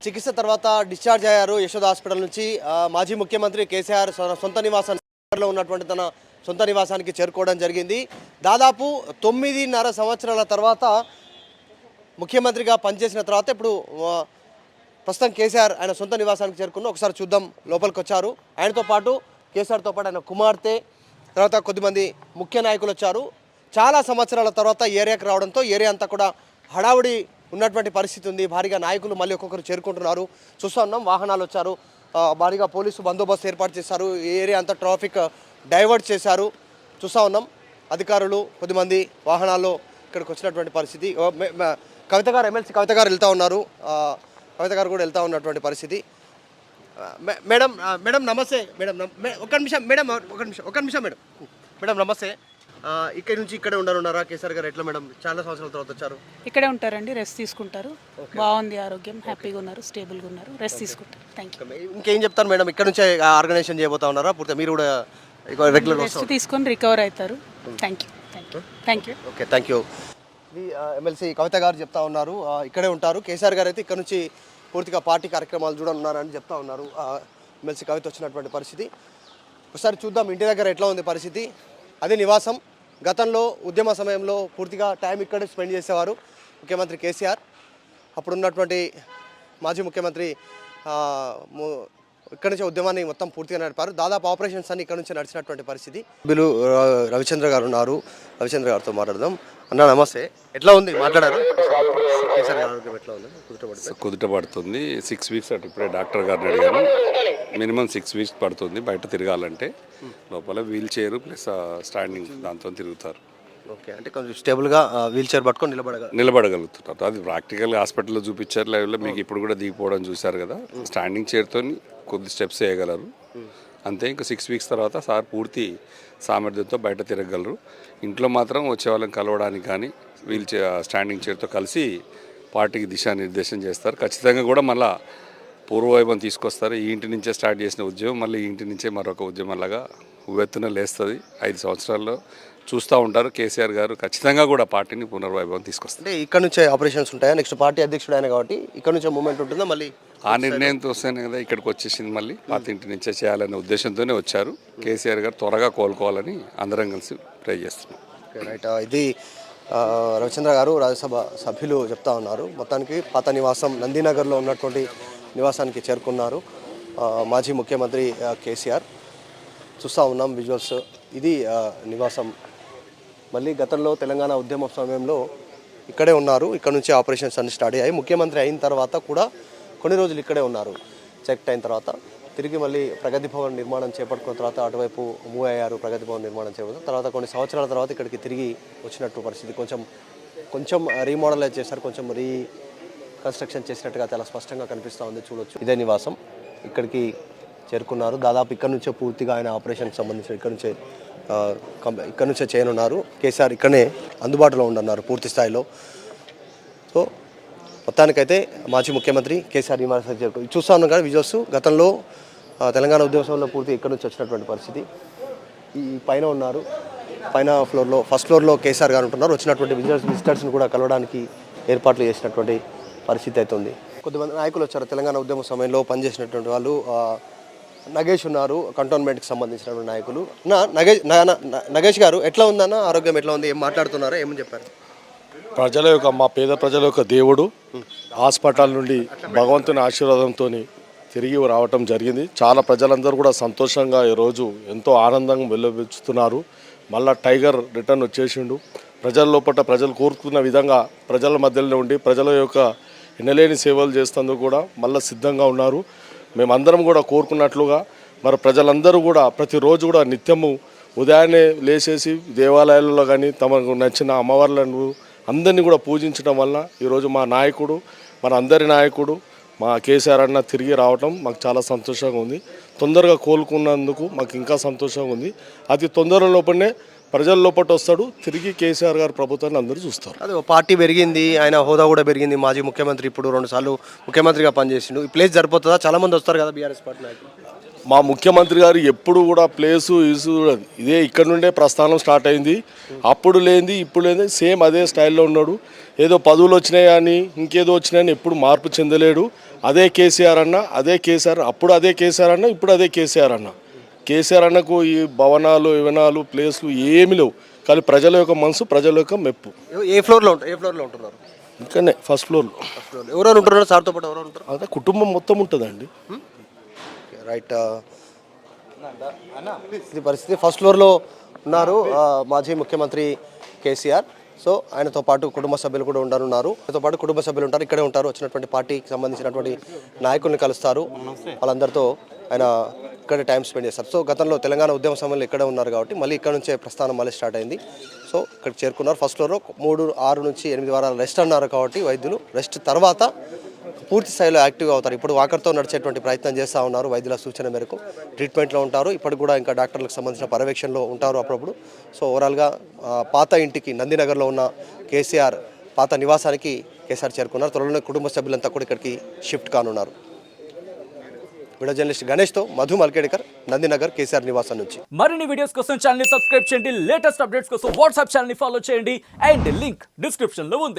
చికిత్స తర్వాత డిశ్చార్జ్ అయ్యారు యశోద హాస్పిటల్ నుంచి. మాజీ ముఖ్యమంత్రి కేసీఆర్ సొంత నివాసంలో ఉన్నటువంటి తన సొంత నివాసానికి చేరుకోవడం జరిగింది. దాదాపు 9.5 సంవత్సరాల తర్వాత ముఖ్యమంత్రిగా పనిచేసిన తర్వాత ఇప్పుడు ప్రస్తుతం కేసీఆర్ ఆయన సొంత నివాసానికి చేరుకున్న ఒకసారి చూద్దాం. లోపలికి వచ్చారు. ఆయనతో పాటు కేసీఆర్తో పాటు ఆయన కుమార్తె తర్వాత కొద్దిమంది ముఖ్య నాయకులు వచ్చారు. చాలా సంవత్సరాల తర్వాత ఏరియాకి రావడంతో ఏరియా అంతా కూడా హడావుడి ఉన్నటువంటి పరిస్థితి ఉంది. భారీగా నాయకులు మళ్ళీ ఒక్కొక్కరు చేరుకుంటున్నారు. చూస్తూ ఉన్నాం, వాహనాలు వచ్చారు, భారీగా పోలీసు బందోబస్తు ఏర్పాటు చేశారు. ఏరియా అంతా ట్రాఫిక్ డైవర్ట్ చేశారు. చూస్తూ ఉన్నాం, అధికారులు కొద్దిమంది వాహనాల్లో ఇక్కడికి వచ్చినటువంటి పరిస్థితి. కవిత గారు, ఎమ్మెల్సీ కవిత గారు వెళ్తూ ఉన్నారు. కవిత గారు కూడా వెళ్తూ ఉన్నటువంటి పరిస్థితి. మేడం మేడం నమస్తే. మేడం ఒక్క నిమిషం మేడం, ఒక నిమిషం మేడం. మేడం నమస్తే. ఇక్కడ నుంచి ఇక్కడే ఉన్నారా కేసీఆర్ గారు? ఎట్లా మేడం, చాలా సంవత్సరాల తర్వాత వచ్చారు? ఇక్కడే ఉంటారండి, రెస్ట్ తీసుకుంటారు. బాగుంది, ఆరోగ్యం హ్యాపీగా ఉన్నారు, స్టేబుల్గా ఉన్నారు, రెస్ట్ తీసుకుంటారు. Thank you. ఇంకేం చెప్తారు మేడం? ఇక్కడ నుంచే ఆర్గనైజేషన్ చేయబోతా ఉన్నారా? పూర్తి మీరు కూడా రెగ్యులర్ రెస్ట్ తీసుకొని రికవర్ అవుతారు. Thank you. Thank you. Okay, thank you. MLC Kavitha garu చెప్తా ఉన్నారు, ఇక్కడే ఉంటారు. కేసీఆర్ గారు అయితే ఇక్కడ నుంచి పూర్తిగా పార్టీ కార్యక్రమాలు చూడనున్నారని చెప్తా ఉన్నారు. ఎమ్మెల్సీ కవిత వచ్చినటువంటి పరిస్థితి ఒకసారి చూద్దాం. ఇంటి దగ్గర ఎట్లా ఉంది పరిస్థితి? అదే నివాసం. గతంలో ఉద్యమ సమయంలో పూర్తిగా టైం ఇక్కడే స్పెండ్ చేసేవారు ముఖ్యమంత్రి కేసీఆర్. అప్పుడున్నటువంటి మాజీ ముఖ్యమంత్రి ఇక్కడ నుంచి ఉద్యమాన్ని మొత్తం పూర్తిగా నడిపారు. దాదాపు ఆపరేషన్స్ అన్ని ఇక్కడ నుంచి నడిచినటువంటి పరిస్థితి. బిలు రవిచంద్ర గారు ఉన్నారు, రవిచంద్ర గారితో మాట్లాడదాం. అన్న నమస్తే. ఎట్లా ఉంది? మాట్లాడారు. కేసీఆర్ ఆరోగ్యం ఎట్లా ఉంది? కుదుట పడుతుంది. 6 వీక్స్ అటు ఇప్పుడే డాక్టర్ గారిని అడిగాను. మినిమం 6 వీక్స్ పడుతుంది బయట తిరగాలంటే. లోపల వీల్ చైర్ ప్లస్ స్టాండింగ్ దాంతో తిరుగుతారు. ఓకే, అంటే కొంచెం స్టేబుల్గా వీల్ చైర్ పట్టుకొని నిలబడగలుగుతున్నారు. అది ప్రాక్టికల్గా హాస్పిటల్లో చూపించారు. లైవ్లో మీకు ఇప్పుడు కూడా దిగిపోవడం చూశారు కదా. స్టాండింగ్ చైర్తో కొద్ది స్టెప్స్ వేయగలరు అంతే. ఇంకా 6 వీక్స్ తర్వాత సార్ పూర్తి సామర్థ్యంతో బయట తిరగలరు. ఇంట్లో మాత్రం వచ్చే వాళ్ళని కలవడానికి కానీ వీల్ చైర్ స్టాండింగ్ చైర్తో కలిసి పార్టీకి దిశానిర్దేశం చేస్తారు. ఖచ్చితంగా కూడా మళ్ళీ పూర్వవైభవం తీసుకొస్తారు. ఈ ఇంటి నుంచే స్టార్ట్ చేసిన ఉద్యమం మళ్ళీ ఈ ఇంటి నుంచే మరొక ఉద్యమంలాగా ఉవ్వెత్తున లేస్తుంది. 5 సంవత్సరాల్లో చూస్తూ ఉంటారు. కేసీఆర్ గారు ఖచ్చితంగా కూడా పార్టీని పునర్వైభవం తీసుకొస్తారు. అంటే ఇక్కడ నుంచే ఆపరేషన్స్ ఉంటాయా? నెక్స్ట్ పార్టీ అధ్యక్షుడు ఆయన కాబట్టి ఇక్కడ నుంచే మూమెంట్ ఉంటుందా? మళ్ళీ ఆ నిర్ణయంతో వస్తేనే కదా ఇక్కడికి వచ్చేసింది. మళ్ళీ పాత ఇంటి నుంచే చేయాలనే ఉద్దేశంతోనే వచ్చారు. కేసీఆర్ గారు త్వరగా కోలుకోవాలని అందరం కలిసి ట్రై చేస్తున్నాం. రైట్. ఇది రవిచంద్ర గారు రాజ్యసభ సభ్యులు చెప్తా ఉన్నారు. మొత్తానికి పాత నివాసం నందినగర్లో ఉన్నటువంటి నివాసానికి చేరుకున్నారు మాజీ ముఖ్యమంత్రి కేసీఆర్. చూస్తూ ఉన్నాం విజువల్స్. ఇది నివాసం. మళ్ళీ గతంలో తెలంగాణ ఉద్యమ సమయంలో ఇక్కడే ఉన్నారు. ఇక్కడ నుంచి ఆపరేషన్స్ అన్ని స్టార్ట్ అయ్యాయి. ముఖ్యమంత్రి అయిన తర్వాత కూడా కొన్ని రోజులు ఇక్కడే ఉన్నారు. చెక్ అయిన తర్వాత తిరిగి మళ్ళీ ప్రగతి భవన్ నిర్మాణం చేపట్టుకున్న తర్వాత అటువైపు మూవ్ అయ్యారు. ప్రగతి భవన్ నిర్మాణం చేపట్టిన తర్వాత కొన్ని సంవత్సరాల తర్వాత ఇక్కడికి తిరిగి వచ్చినట్టు పరిస్థితి. కొంచెం రీమోడలైజ్ చేశారు, కొంచెం రీకన్స్ట్రక్షన్ చేసినట్టుగా చాలా స్పష్టంగా కనిపిస్తూ ఉంది. చూడొచ్చు. ఇదే నివాసం. ఇక్కడికి చేరుకున్నారు. దాదాపు ఇక్కడ నుంచే పూర్తిగా ఆయన ఆపరేషన్కి సంబంధించిన ఇక్కడ నుంచే చేయనున్నారు. కేసీఆర్ ఇక్కడనే అందుబాటులో ఉండన్నారు పూర్తి స్థాయిలో. సో మొత్తానికైతే మాజీ ముఖ్యమంత్రి కేసీఆర్ నివాసానికి చేరుకు చూస్తూ ఉన్నాం కదా విజువల్స్. గతంలో తెలంగాణ ఉద్యమంలో పూర్తి ఇక్కడ నుంచి వచ్చినటువంటి పరిస్థితి. ఈ పైన ఉన్నారు. పైన ఫ్లోర్లో ఫస్ట్ ఫ్లోర్లో కేసీఆర్ గారు ఉంటున్నారు. వచ్చినటువంటి విజిటర్స్ని కూడా కలవడానికి ఏర్పాట్లు చేసినటువంటి పరిస్థితి అయితే ఉంది. కొద్దిమంది నాయకులు వచ్చారు. తెలంగాణ ఉద్యమ సమయంలో పనిచేసినటువంటి వాళ్ళు. నగేష్ ఉన్నారు, కంటోన్మెంట్కి సంబంధించినటువంటి నాయకులు. నగేష్ గారు ఎట్లా ఉందన్న? ఆరోగ్యం ఎట్లా ఉంది? ఏం మాట్లాడుతున్నారో ఏమని చెప్పారు? మా పేద ప్రజల యొక్క దేవుడు హాస్పిటల్ నుండి భగవంతుని ఆశీర్వాదంతో తిరిగి రావటం జరిగింది. చాలా ప్రజలందరూ కూడా సంతోషంగా ఈరోజు ఎంతో ఆనందంగా వెలువెచ్చుతున్నారు. మళ్ళా టైగర్ రిటర్న్ వచ్చేసిండు. ప్రజల లోపల ప్రజలు కోరుకున్న విధంగా ప్రజల మధ్యలో ఉండి ప్రజల యొక్క ఎనలేని సేవలు చేస్తేందుకు కూడా మళ్ళీ సిద్ధంగా ఉన్నారు. మేమందరం కూడా కోరుకున్నట్లుగా మరి ప్రజలందరూ కూడా ప్రతిరోజు కూడా నిత్యము ఉదయాన్నే లేచేసి దేవాలయాల్లో కానీ తమకు నచ్చిన అమ్మవార్లను అందరినీ కూడా పూజించడం వల్ల ఈరోజు మా నాయకుడు, మన అందరి నాయకుడు మా కేసీఆర్ అన్న తిరిగి రావటం మాకు చాలా సంతోషంగా ఉంది. తొందరగా కోలుకున్నందుకు మాకు ఇంకా సంతోషంగా ఉంది. అతి తొందర లోపలనే ప్రజల లోపల వస్తాడు. తిరిగి కేసీఆర్ గారు ప్రభుత్వాన్ని అందరూ చూస్తారు. అదే పార్టీ పెరిగింది, ఆయన హోదా కూడా పెరిగింది. మాజీ ముఖ్యమంత్రి ఇప్పుడు 2 సార్లు ముఖ్యమంత్రిగా పనిచేసిండు. ఈ ప్లేస్ సరిపోతుందా? చాలా మంది వస్తారు కదా బీఆర్ఎస్ పార్టీ నాయకులు. మా ముఖ్యమంత్రి గారు ఎప్పుడు కూడా ప్లేసు ఇసు ఇదే ఇక్కడ నుండే ప్రస్థానం స్టార్ట్ అయింది. అప్పుడు లేనిది ఇప్పుడు లేనిది సేమ్ అదే స్టైల్లో ఉన్నాడు. ఏదో పదవులు వచ్చినాయి అని ఇంకేదో వచ్చినాయని ఎప్పుడు మార్పు చెందలేడు. అదే కేసీఆర్ అన్న, అదే కేసీఆర్, అప్పుడు అదే కేసీఆర్ అన్న, ఇప్పుడు అదే కేసీఆర్ అన్న. కేసీఆర్ అన్నకు ఈ భవనాలు వివనాలు ప్లేస్లు ఏమి లేవు, కానీ ప్రజల యొక్క మనసు, ప్రజల యొక్క మెప్పు. ఏ ఫ్లోర్లో ఉంటున్నారు? ఇక్కడనే ఫస్ట్ ఫ్లోర్లో. ఎవరైనా ఉంటున్నారు సార్తో పాటు? ఎవరైనా ఉంటారు? అదే కుటుంబం మొత్తం ఉంటుందండి. రైట్, ఇది పరిస్థితి. ఫస్ట్ ఫ్లోర్లో ఉన్నారు మాజీ ముఖ్యమంత్రి కేసీఆర్. సో ఆయనతో పాటు కుటుంబ సభ్యులు కూడా ఉండనున్నారు. ఆయనతో పాటు కుటుంబ సభ్యులు ఉంటారు, ఇక్కడే ఉంటారు. వచ్చినటువంటి పార్టీకి సంబంధించినటువంటి నాయకుల్ని కలుస్తారు. వాళ్ళందరితో ఆయన ఇక్కడే టైం స్పెండ్ చేస్తారు. సో గతంలో తెలంగాణ ఉద్యమ సమయంలో ఇక్కడే ఉన్నారు కాబట్టి మళ్ళీ ఇక్కడ నుంచే ప్రస్థానం మళ్ళీ స్టార్ట్ అయింది. సో ఇక్కడ చేరుకున్నారు. ఫస్ట్ ఫ్లోర్లో 6 నుంచి 8 వారాలు రెస్ట్ అన్నారు కాబట్టి వైద్యులు రెస్ట్ తర్వాత పూర్తి స్థాయిలో యాక్టివ్గా అవుతారు. ఇప్పుడు వాకర్తో నడిచేటువంటి ప్రయత్నం చేస్తూ ఉన్నారు. వైద్యుల సూచన మేరకు ట్రీట్మెంట్లో ఉంటారు. ఇప్పటికి కూడా ఇంకా డాక్టర్లకు సంబంధించిన పర్యవేక్షణలో ఉంటారు అప్పుడప్పుడు. సో ఓవరాల్గా పాత ఇంటికి నందినగర్లో ఉన్న కేసీఆర్ పాత నివాసానికి కేసీఆర్ చేరుకున్నారు. త్వరలోనే కుటుంబ సభ్యులంతా కూడా ఇక్కడికి షిఫ్ట్ కానున్నారు. వీడియో జర్నలిస్ట్ గణేష్తో మధు మల్కేడికర్, నందినగర్ కేసీఆర్ నివాసం నుంచి. మరిన్ని వీడియోస్ కోసం ఛానల్ ని సబ్స్క్రైబ్ చేయండి. లేటెస్ట్ అప్డేట్స్ కోసం వాట్సాప్ ఛానల్ ని ఫాలో చేయండి. అండ్ లింక్ డిస్క్రిప్షన్ లో ఉంది.